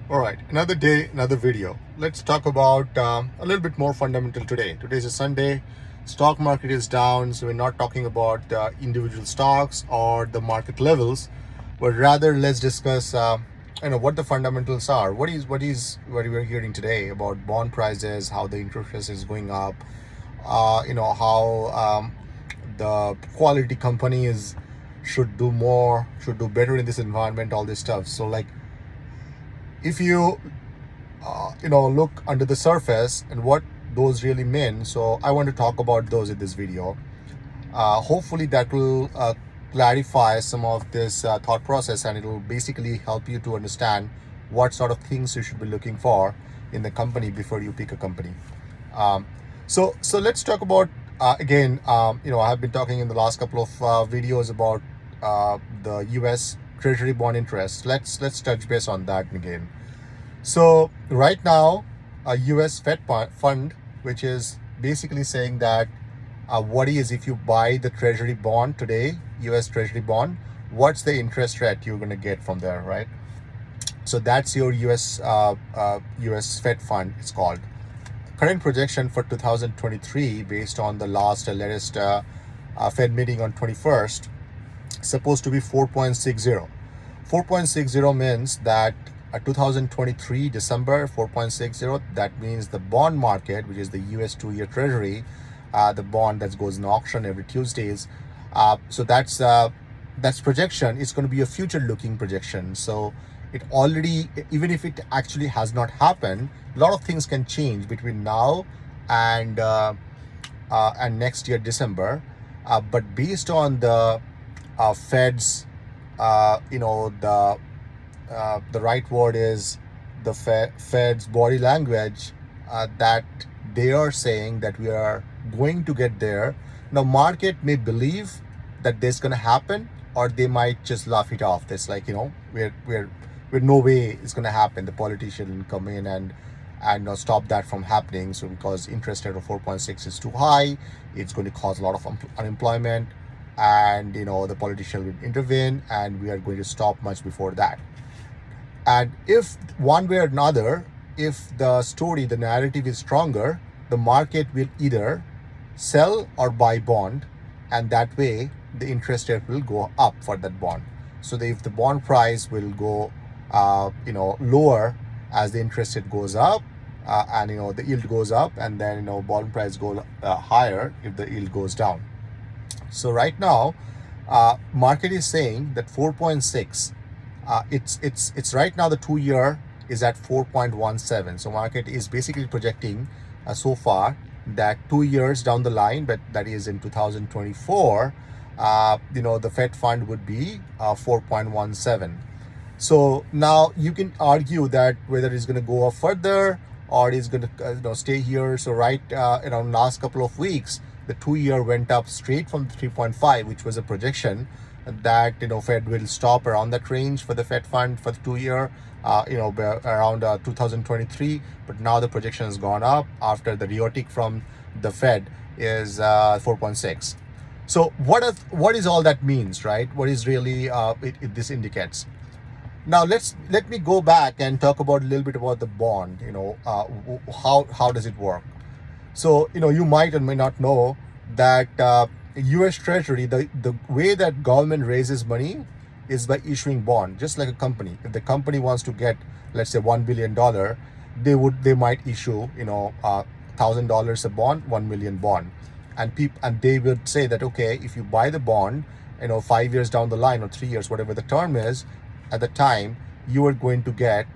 All right, another day, another video. Let's talk about a little bit more fundamental today. Today is a Sunday. Stock market is down, so we're not talking about individual stocks or the market levels, but rather let's discuss, what the fundamentals are. What we're hearing today about bond prices, how the interest rate is going up. How the quality companies should do more, should do better in this environment. All this stuff. So like, if you look under the surface and what those really mean, so I want to talk about those in this video. Hopefully that will clarify some of this thought process, and it will basically help you to understand what sort of things you should be looking for in the company before you pick a company. So let's talk about again. I have been talking in the last couple of videos about the U.S. Treasury bond interest. Let's touch base on that again. So right now, a U.S. Fed fund, which is basically saying that what is, if you buy the Treasury bond today, U.S. Treasury bond, what's the interest rate you're going to get from there, right? So that's your U.S. Fed fund. It's called. Current projection for 2023, based on the latest Fed meeting on 21st, supposed to be 4.60. 4.60 means that 2023 December 4.60. That means the bond market, which is the US 2-year Treasury, the bond that goes in auction every Tuesdays. So that's projection. It's going to be a future-looking projection. So it already, even if it actually has not happened, a lot of things can change between now and next year December. But based on the Fed's, the right word is the Fed's body language, that they are saying that we are going to get there. Now, market may believe that this is going to happen, or they might just laugh it off. This we're no way it's going to happen. The politician will come in and stop that from happening. So because interest rate of 4.6 is too high, it's going to cause a lot of unemployment, and the politician will intervene, and we are going to stop much before that. And if one way or another, if the narrative is stronger, the market will either sell or buy bond, and that way the interest rate will go up for that bond. So if the bond price will go lower as the interest rate goes up, and the yield goes up, and then bond price go higher if the yield goes down. So right now, market is saying that 4.6. It's right now the 2-year is at 4.17. So market is basically projecting so far that 2 years down the line, but that is in 2024, the Fed fund would be 4.17. So now you can argue that whether it's going to go up further or it's going to stay here. So last couple of weeks, the 2-year went up straight from 3.5, which was a projection that Fed will stop around that range for the Fed fund for the 2-year, around 2023. But now the projection has gone up after the rhetoric from the Fed is 4.6. So what is all that means, right? What is really this indicates? Now let me go back and talk about a little bit about the bond. How does it work? So you might or may not know that U.S. Treasury, the way that government raises money is by issuing bond, just like a company. If the company wants to get, let's say, $1 billion, they might issue $1,000 a bond, 1 million bond, and they would say that, okay, if you buy the bond, 5 years down the line or 3 years, whatever the term is, at the time you are going to get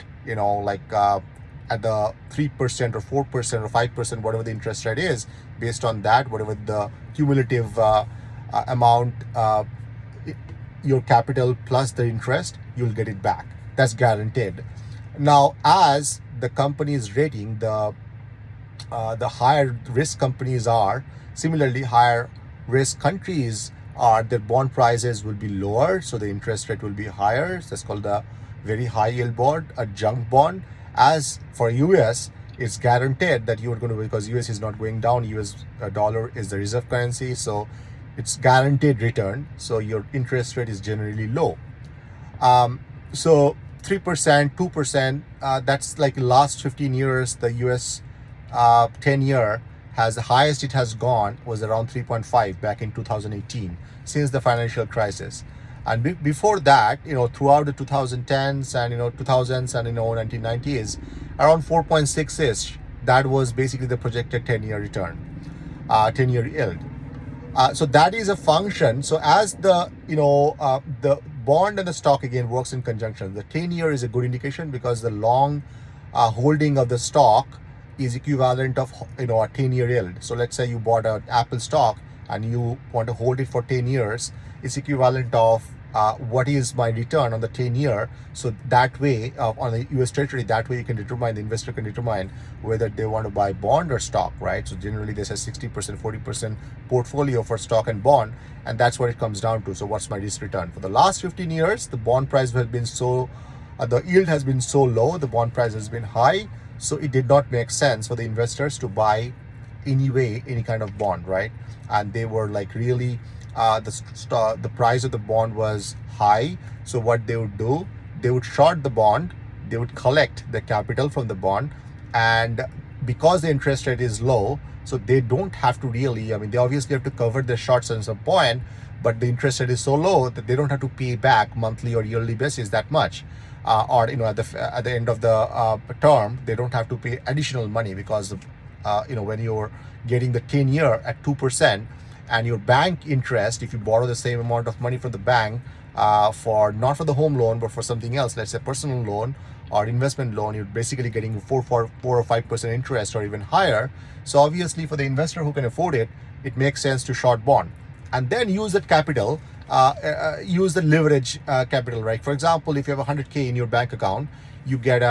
at the 3% or 4% or 5%, whatever the interest rate is, based on that, whatever the cumulative amount, your capital plus the interest, you'll get it back. That's guaranteed. Now, as the company's rating, the higher risk companies are, similarly higher risk countries are, their bond prices will be lower, so the interest rate will be higher. That's called the very high yield bond, a junk bond. As for US, it's guaranteed that you are going to, because US is not going down, US dollar is the reserve currency, so it's guaranteed return, so your interest rate is generally low. So 3%, 2%. That's like last 15 years, the US 10-year has the highest it has gone was around 3.5 back in 2018 since the financial crisis. And before that, throughout the 2010s and 2000s and 1990s, around 4.6 ish. That was basically the projected 10-year return, 10-year yield. So that is a function. So as the bond and the stock again works in conjunction. The 10-year is a good indication because the long holding of the stock is equivalent of a 10-year yield. So let's say you bought an Apple stock and you want to hold it for 10 years. It's equivalent of what is my return on the 10-year. So that way, on the US Treasury, that way you can determine, the investor can determine whether they want to buy bond or stock, right? So generally they say 60%, 40% portfolio for stock and bond, and that's what it comes down to. So what's my risk return? For the last 15 years, the bond price has been the yield has been so low, the bond price has been high, so it did not make sense for the investors to buy any kind of bond, right? And they were like really, the price of the bond was high. So what they would do, they would short the bond, they would collect the capital from the bond, and because the interest rate is low, so they don't have to really, they obviously have to cover their shorts at some point, but the interest rate is so low that they don't have to pay back monthly or yearly basis that much. Or at the end of the term, they don't have to pay additional money because when you're getting the 10-year at 2%, and your bank interest, if you borrow the same amount of money from the bank for not for the home loan but for something else, let's say personal loan or investment loan, you're basically getting 4 or 5% interest or even higher. So obviously for the investor who can afford it, it makes sense to short bond and then use that capital, use the leverage capital, right? For example, if you have 100K in your bank account, you get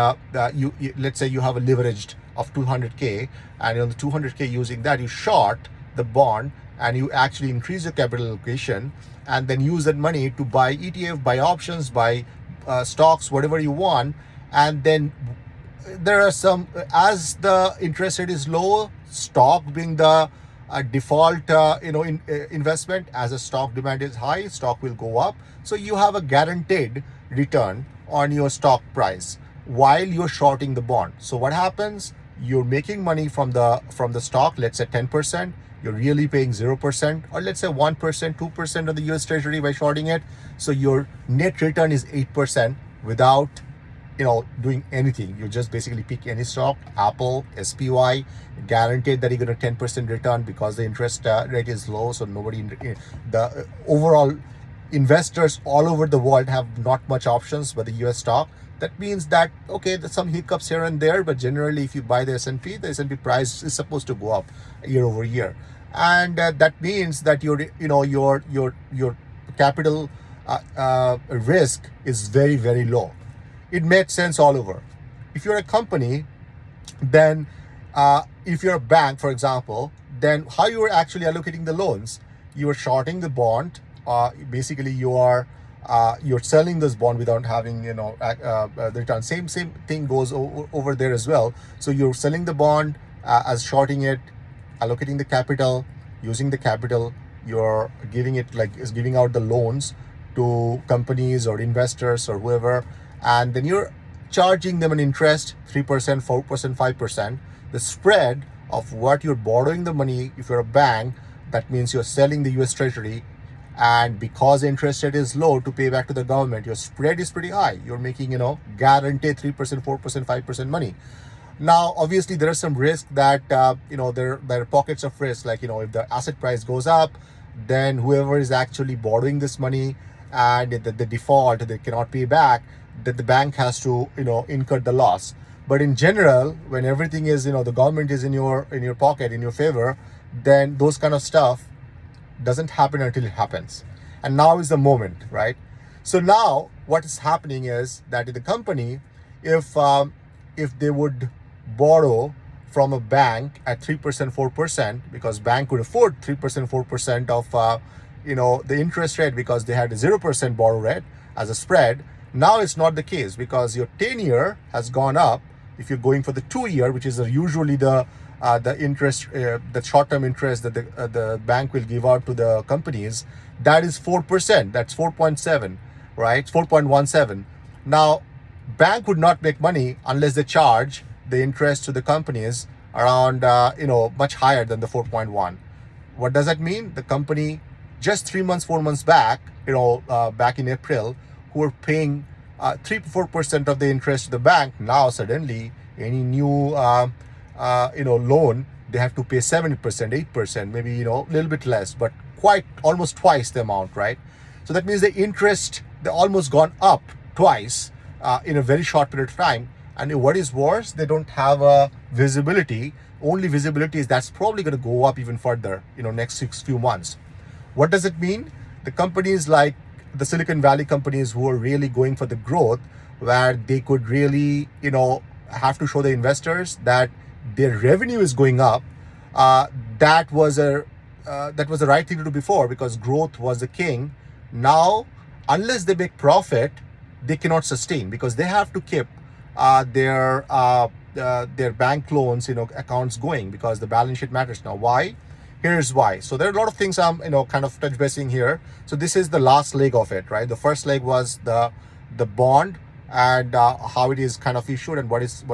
let's say you have a leveraged of 200K, and on the 200K using that, you short the bond and you actually increase your capital allocation, and then use that money to buy ETF, buy options, buy stocks, whatever you want. And then there are some, as the interest rate is low, stock being the default investment, as the stock demand is high, stock will go up. So you have a guaranteed return on your stock price while you're shorting the bond. So what happens? You're making money from the stock, let's say 10%. You're really paying 0%, or let's say 1%, 2% of the US Treasury by shorting it. So your net return is 8% without doing anything. You just basically pick any stock, Apple, SPY, guaranteed that you're going to 10% return because the interest rate is low. So the overall investors all over the world have not much options but the US stock. That means that, okay, there's some hiccups here and there, but generally if you buy the S&P price is supposed to go up year over year. And that means that your capital risk is very, very low. It makes sense all over. If you're a company, then if you're a bank, for example, then how you are actually allocating the loans, you are shorting the bond. Basically, you're selling this bond without having the return. Same thing goes over there as well. So you're selling the bond as shorting it, allocating the capital, using the capital. You're giving out the loans to companies or investors or whoever, and then you're charging them an interest, 3%, 4%, 5%. The spread of what you're borrowing the money, if you're a bank, that means you're selling the US Treasury, and because the interest rate is low to pay back to the government, your spread is pretty high. You're making guaranteed 3%, 4%, 5% money. Now obviously there are some risk that there are pockets of risk, like if the asset price goes up, then whoever is actually borrowing this money and the default, they cannot pay back, that the bank has to incur the loss. But in general, when everything is the government is in your pocket, in your favor, then those kind of stuff doesn't happen until it happens. And now is the moment, right? So now what is happening is that in the company, if they would borrow from a bank at 3%, 4%, because bank could afford 3%, 4% of the interest rate because they had a 0% borrow rate as a spread. Now it's not the case because your 10-year has gone up. If you're going for the 2-year, which is usually the interest, the short-term interest that the bank will give out to the companies, that is 4%. That's 4.7, right? 4.17. Now bank would not make money unless they charge the interest to the companies around much higher than the 4.1. What does that mean? The company just 3 months, 4 months back, back in April, who were paying 3 to 4% of the interest to the bank, now suddenly any new loan, they have to pay 7%, 8%, maybe a little bit less, but quite almost twice the amount, right? So that means the interest, they almost gone up twice in a very short period of time. And what is worse, they don't have a visibility. Only visibility is that's probably going to go up even further, next few months. What does it mean? The companies like the Silicon Valley companies who are really going for the growth, where they could really, have to show the investors that their revenue is going up. That was the right thing to do before, because growth was the king. Now, unless they make profit, they cannot sustain, because they have to keep their bank loans, accounts going, because the balance sheet matters now. Why? Here's why. So there are a lot of things I'm, kind of touch basing here. So this is the last leg of it, right? The first leg was the bond and how it is kind of issued and what's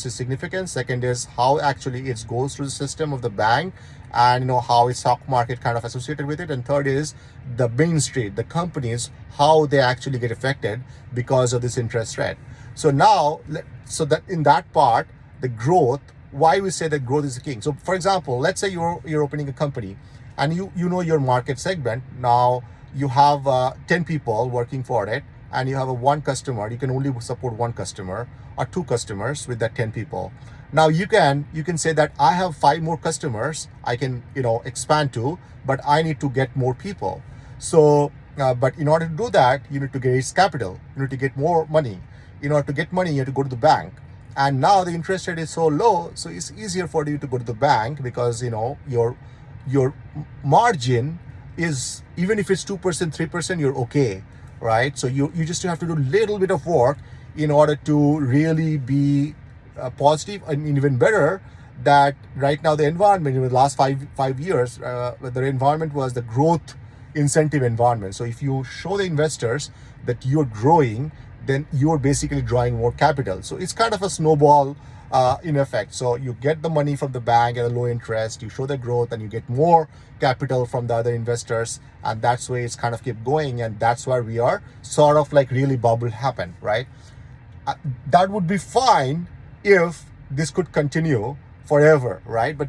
its significance. Second is how actually it goes through the system of the bank, and how its stock market kind of associated with it. And third is the Main Street, the companies, how they actually get affected because of this interest rate. So now, so that in that part, the growth, why we say that growth is the king. So for example, let's say you're opening a company and you know your market segment. Now you have 10 people working for it, and you have one customer. You can only support one customer or two customers with that 10 people. Now you can say that I have 5 more customers I can expand to, but I need to get more people. So but in order to do that, you need to raise capital, you need to get more money. In order to get money, you have to go to the bank. And now the interest rate is so low, so it's easier for you to go to the bank, because your margin is, even if it's 2%, 3%, you're okay, right? So you just have to do a little bit of work in order to really be positive. And even better, that right now the environment in the last five years, the environment was the growth incentive environment. So if you show the investors that you're growing, then you're basically drawing more capital. So it's kind of a snowball in effect. So you get the money from the bank at a low interest, you show the growth, and you get more capital from the other investors, and that's why it's kind of keep going. And that's where we are sort of like really bubble happen, right? That would be fine if this could continue forever, right? But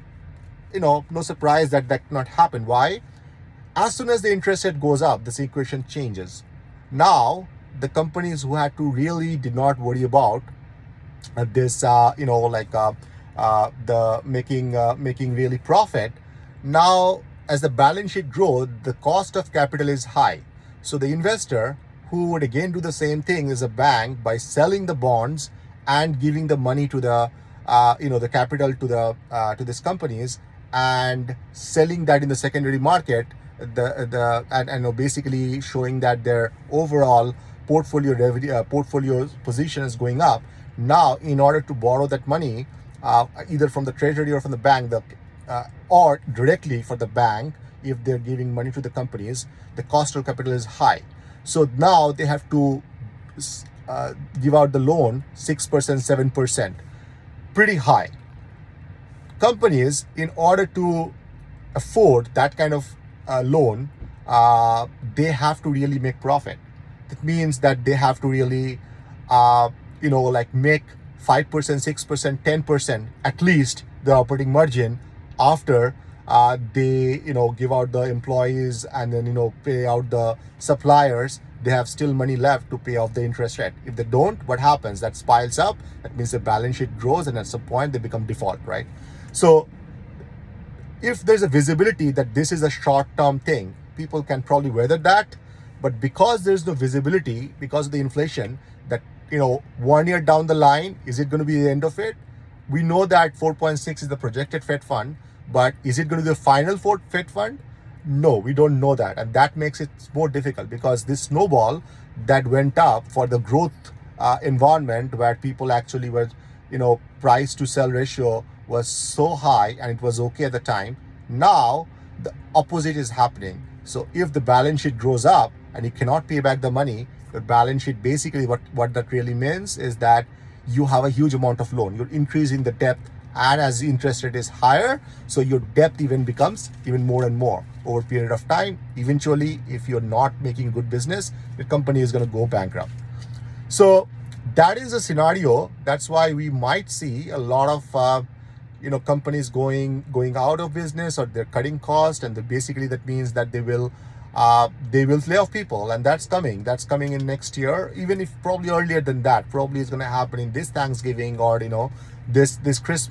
no surprise that cannot happen. Why? As soon as the interest rate goes up, this equation changes. Now the companies who had to really did not worry about this the making really profit, now as the balance sheet grows, the cost of capital is high. So the investor, who would again do the same thing as a bank by selling the bonds and giving the money to the the capital to these companies, and selling that in the secondary market, and basically showing that their overall portfolio revenue, portfolio position is going up. Now, in order to borrow that money, either from the treasury or from the bank, or directly for the bank, if they're giving money to the companies, the cost of capital is high. So now they have to give out the loan 6%, 7%, pretty high. Companies, in order to afford that kind of loan, they have to really make profit. That means that they have to really, make 5%, 6%, 10% at least the operating margin after they, give out the employees and then, pay out the suppliers. They have still money left to pay off the interest rate. If they don't, what happens? That piles up. That means the balance sheet grows, and at some point they become default, right? So if there's a visibility that this is a short-term thing, people can probably weather that. But because there's no visibility, because of the inflation, that 1 year down the line, is it going to be the end of it? We know that 4.6 is the projected Fed fund, but is it going to be the final Fed fund? No, we don't know that. And that makes it more difficult, because this snowball that went up for the growth environment, where people actually were, price to sell ratio was so high and it was okay at the time. Now the opposite is happening. So if the balance sheet grows up and you cannot pay back the money, Your balance sheet, basically what that really means is that you have a huge amount of loan. You're increasing the debt, and as the interest rate is higher, so your debt even becomes even more and more over a period of time. Eventually, if you're not making good business, your company is going to go bankrupt. So that is a scenario. That's why we might see a lot of companies going out of business, or they're cutting cost, and basically that means that they will lay off people, and that's coming in next year, even if probably earlier than that. Probably is going to happen in this Thanksgiving, or this Christmas.